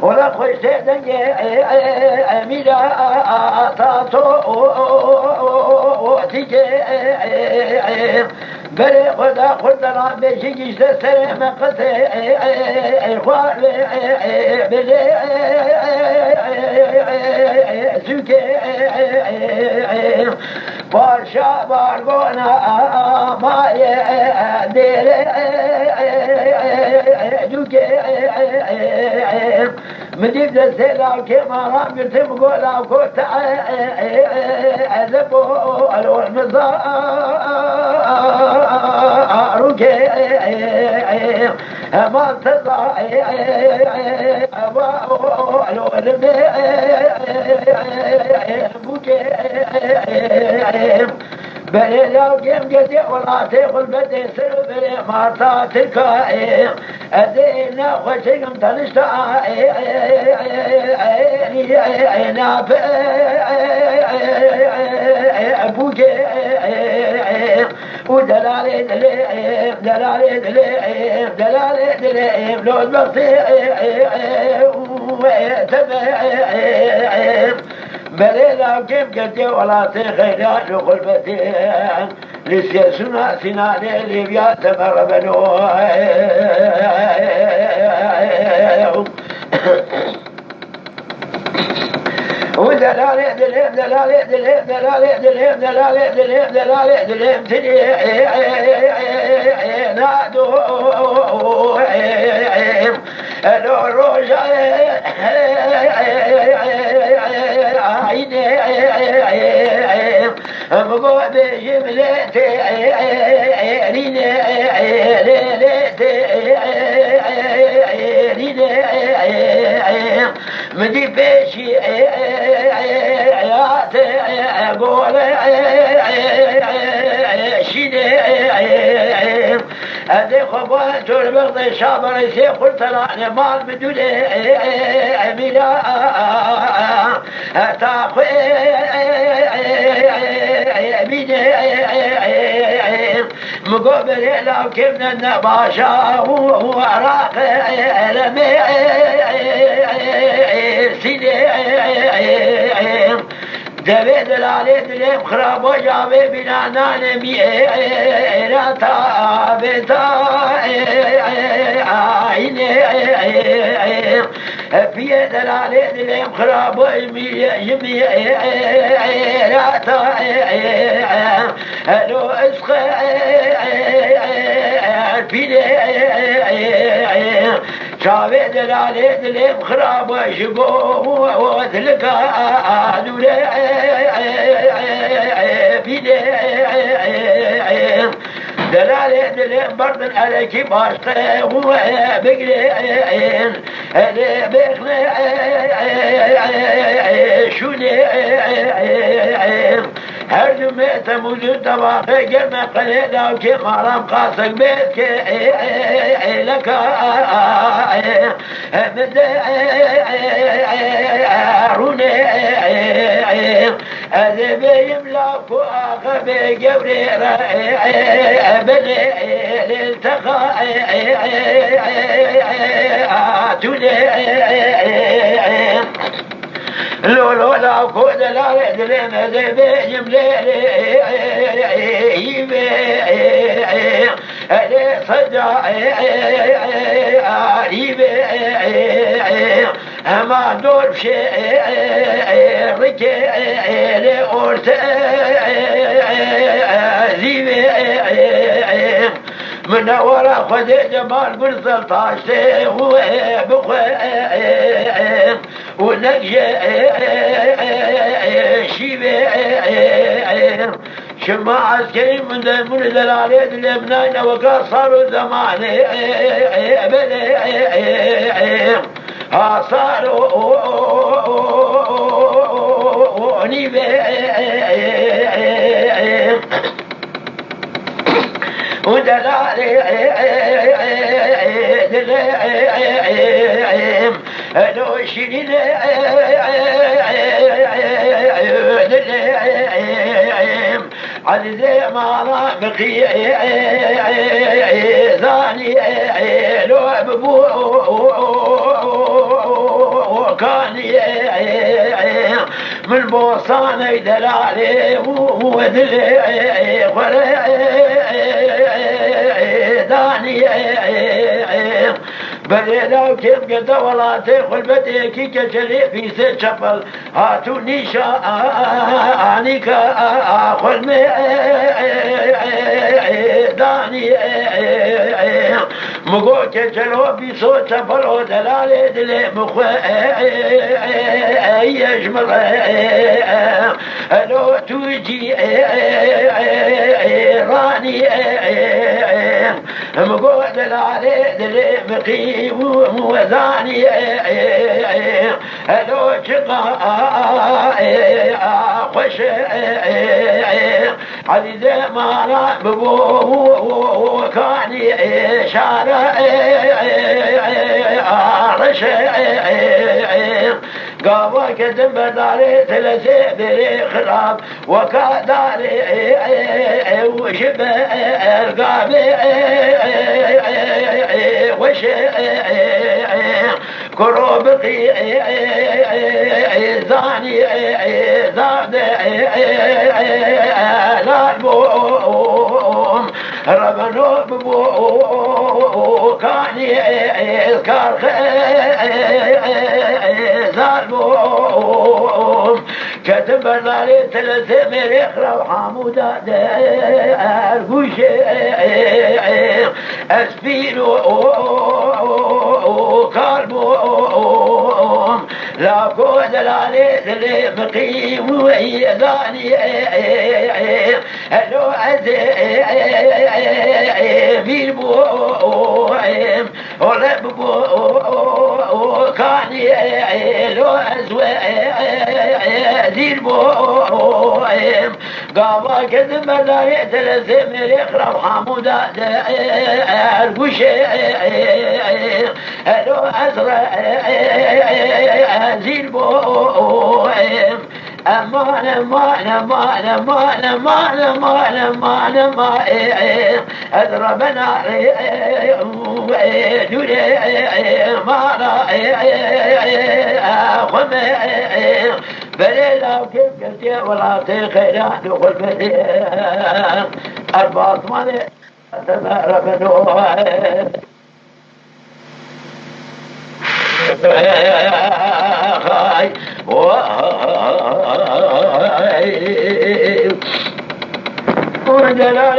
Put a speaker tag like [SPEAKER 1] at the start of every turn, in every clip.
[SPEAKER 1] ولا خوش دنگ امیرا تاتو تیجه بره خدا را بشی گیشت سر مقصه خوار بره سوکه بارشا بارگونا مایه دیره دوکه مجيب للسيلة كما رام قلتم قولا وكنت عذبوا النظار ما تضع بلي لو جيم قدي ولا تقول بدي سر بلي ما تاتك أدينا خشيم تنشتا عينا أبوك ودلالي دليم دلالي دليم دلالي دليم لو البصير تبعيم بلي لو كيف قدي ولا تخيلات لغلبتين لسياسنا سناني ليبيا تمر بنو ودلالي دليم دلالي دليم دلالي دليم دلالي دليم دلالي دليم تدي نادو الروج عيني مقوى بجملتي ريني مدي بيشي قول شيني هذي خبوات البغض شابر يسيخ قلت رأني مال بدون عميلا تاخي مقابل لو كنا النباشا وعراق لمي سيدي دبي دلالي دليم خراب وجابي بنانا نمي راتا بيتا عيني في دلالي دليم خراب وجمي راتا لو اسخ فيني شابي دلالي دليم خراب وشبو وثلك دولي فيني دلالي دليم برد عليك باشطة بقلين بقلين شوني هر جمعه موجود تواقع جمع قليلا وكي مرام قاسق بيتك لك مدعروني أذبي يملاك وآخبي قبري بني للتقى تولي لولو لا كود لا يدلم ذبي يملي يبي صدع يبي ما دور شيء ركي لأورت ذيبي من ورا خذ جمال بن سلطاشته هو بخير ونجي شيبي شما عسكري من دلالي اليمنين وقصروا زماني بلي صاروا نيبي ودلالي لو شيرين عزيزي ما بقي ثاني لو ببو كان من بوصاني دلالي وذلي داني بليلا وكيف قد ولا تخل بديكي كشري في سشفل هاتو نيشانيك اخل داني مقو كشلو في صوت شفل ودلالي دلي مخو يشمل لو توجي راني مقو دلالي دلي مقيم وذاني لو شقا خوش عزيزي ما ببو كاني شارع رش قاوة كتب داري ثلاثي بري خراب وكاداري وشبه القابي وش كروبقي زاني زاد الالبوم ربنو ببو كاني اذكار زالبوم كتب الناري ثلاثة مريخرة وحامودة القوشي اسبينو كالبوم لا كود العليد اللي مقيم ويداني لو عزيبي بوم ولب بوم كاني لو عزيبي بوم قاما كذب ملاي ثلاثة مريخرة وحامودة القشي لو أزرع زين بوم أمان أمان أمان أمان أمان أمان أمان أمان أضربنا دولي مانا خم بليلا وكيف قلت ولا تخيرا دخل بليلا 4 ربنا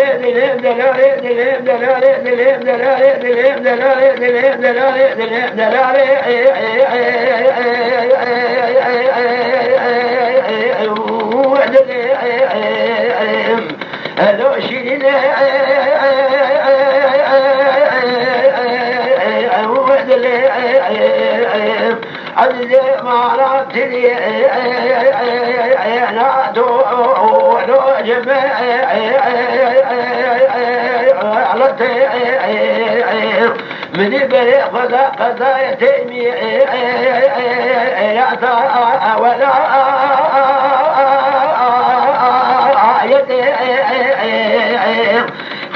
[SPEAKER 1] عزيزي ما راتني نادو جمع من بري قضا يتيمي يعطى ولا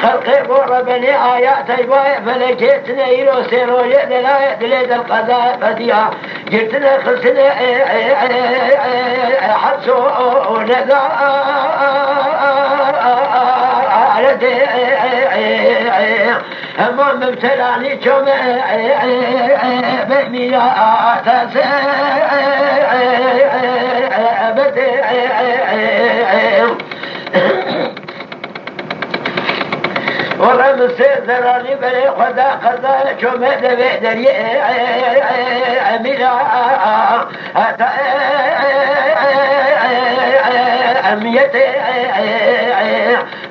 [SPEAKER 1] خلقي بور بني آيات يباي فلكيتنا يلو سيرو يدنا يدليد القضاء بديا جرتنا خلصنا حبسو ونذا أما مبتلاني كم بني آتاس بدي ورم سيدراني بلي خدا خدا شمد بدري أميرا أميتي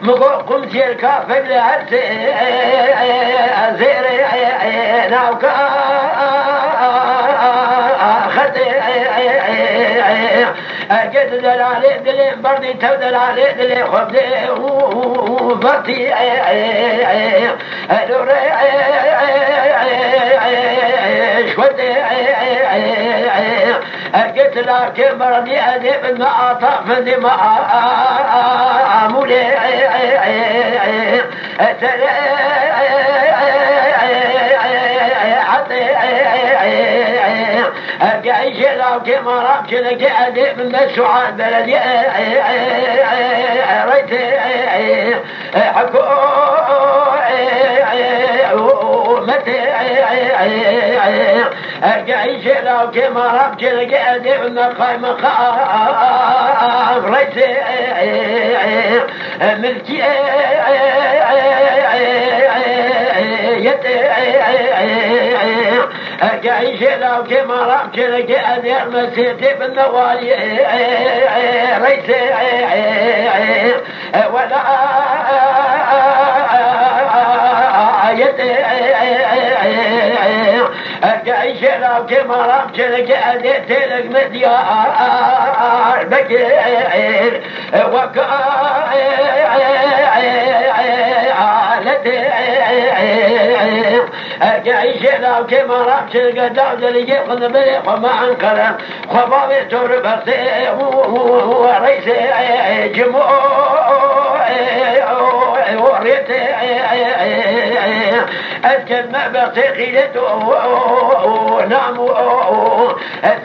[SPEAKER 1] مقوم سير كافر لعرس زير ناوكا خد قد دلالي دلي بردي تو دلالي دلي خبدي وبرتي دوري شودي قلت لك بردي أدب ما أطفني ما أمولي قايش لو كما ربك لك أدب من السعاد بلدي ريت حكو متى قايش لو كما ربك لك أدب من الخيم خاف ريت ملكي قايش لو كما ربك لك أدب مسيتي بالنوالي ريت ولا قايش لو كما ربك لك أديت لك مديار بكير قايش لو كما ربك لك داود اللي يخذ بريق وما انكر خبابي تور بسي وريس جموع وريت أذكر ما بسيقيته ونعم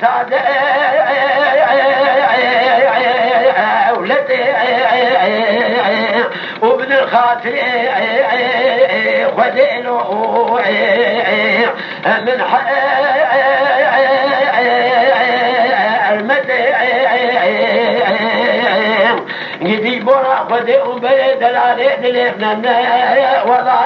[SPEAKER 1] سعد أولتي وابن الخاطر خذينه من قدي برا خذي وبيد العريض لابن وضع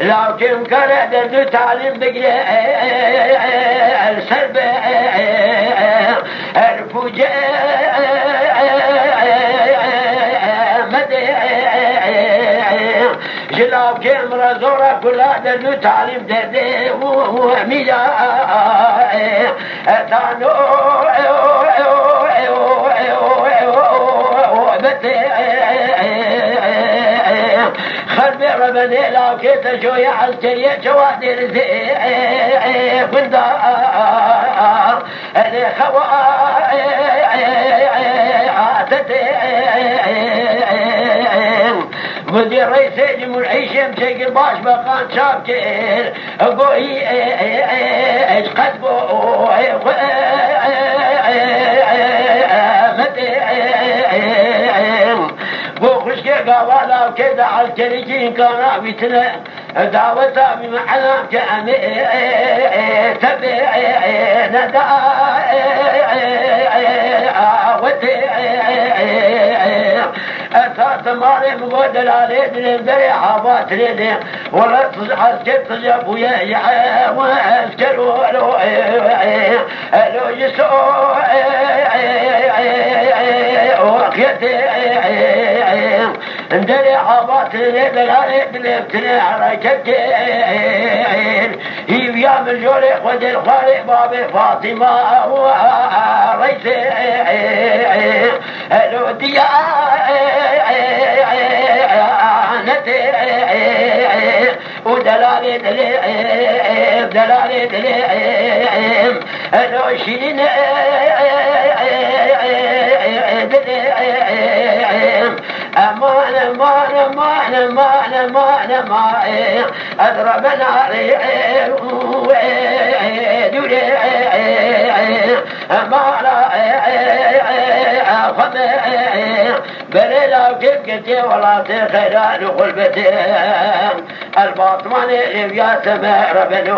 [SPEAKER 1] لكن كرد تعلم بقي السرب الفجاء جلاب كامرا زورا كل هذا تعليم دردي وميلا ثانو خربي ربني لكن شوية عسكرية شوادر زي فندار اللي مدير رئيس الملحيش يمسك الباش بقان شاكر ابوي ايش قدبو بوخشك قوالا وكذا عسكريين كانوا بيتنا دعوتها بمعنى كأمي تبع ندى أساس ماري مقود العليد لنبري حابات لدي ولا عسكر تجاب ويا وعسكر لو يسوع وقيتي ندري حابات لدي العليد لنبتني حركتين يا من جولي خد الخالق بابي فاطمة وريسي الودية ودلالي دليم دلالي دليم الوشين دليم أمان أمان أمان أمان أمان أمان أضرب ناري دوري أمان بليلا كيف قلتي ولا تخيران قلبتي الباطمان اللي في سماء ربنو